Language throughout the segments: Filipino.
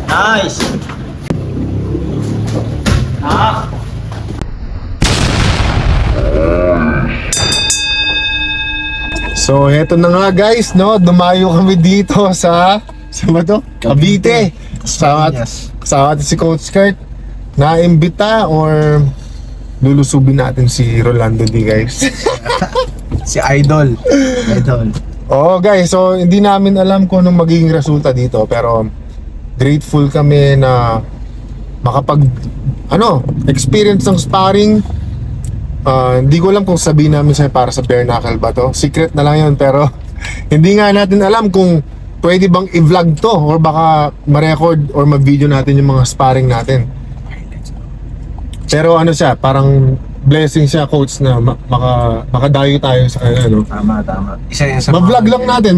Nice. So, eto na nga guys, no? Dumayo kami dito sa ba to? Cavite. Kasama natin si Coach Kurt. Na-imbita or lulusubin natin si Rolando D, guys. Si Idol. Oh guys, so hindi namin alam kung anong magiging resulta dito, pero grateful kami na makapag experience ng sparring. Hindi ko alam kung sabihin namin sa'yo para sa bare knuckle ba to. Secret na lang yun, pero hindi nga natin alam kung pwede bang i-vlog to or baka ma-record or ma-video natin yung mga sparring natin. Pero ano siya, parang blessing siya, coach, na makadayo tayo sa kanya, no? Tama. Isa yan sa ma-vlog lang natin.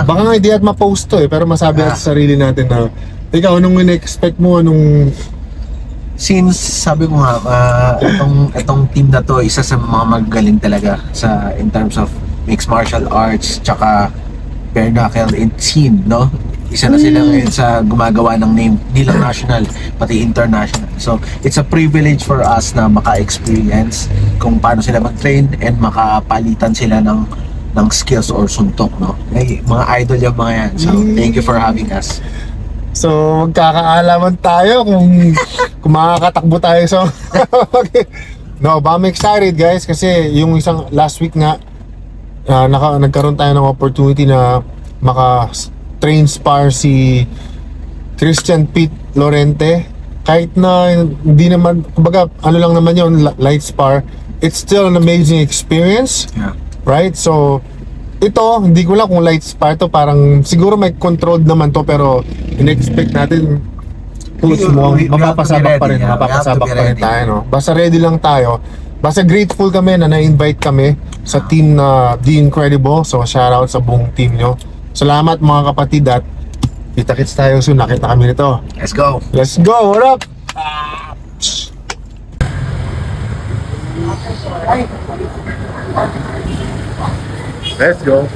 Baka nga hindi at ma-post to pero masabi natin sa sarili natin na ikaw, anong in-expect mo, Since sabi ko nga, itong team na to, isa sa mga magagaling talaga in terms of mixed martial arts, tsaka bare knuckle in scene, no? Isa na sila ngayon sa gumagawa ng name, di lang national, pati international. So, it's a privilege for us na maka-experience kung paano sila mag-train and makapalitan sila ng skills or suntok, no? Mga idol yung mga yan. So, thank you for having us. So, magkakaalaman tayo kung makakatakbo tayo sa No, but I'm excited guys kasi yung isang last week nga nagkaroon tayo ng opportunity na maka-train spar si Christian Pete Lorente. Kahit na hindi naman, kumbaga ano lang naman yun, light spar, it's still an amazing experience. Right? So, ito, hindi ko lang kung light spar to, parang siguro may controlled naman to, pero in-expect natin coach mo, mapapasabak pa rin tayo, no? Basta ready lang tayo. Basta grateful kami na na-invite kami sa team na The Incredible. So shout out sa buong team nyo. Salamat mga kapatid at kita-kits tayo soon. Nakita kami nito. Let's go! What up? Let's go.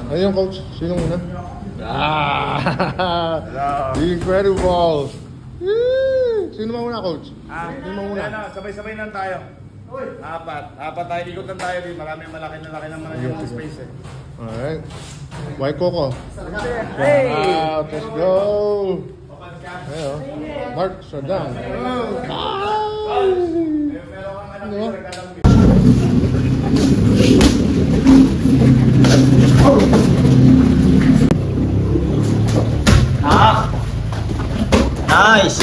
Ano yung coach? Sino muna? The Incredible. Sino muna coach? Sino muna? Sabay-sabay lang tayo. Apat tayo, ikot lang tayo. Maraming malaki naman yung space eh. Alright. White Coco. Let's go. Ayo. Mark, shut down. Nice.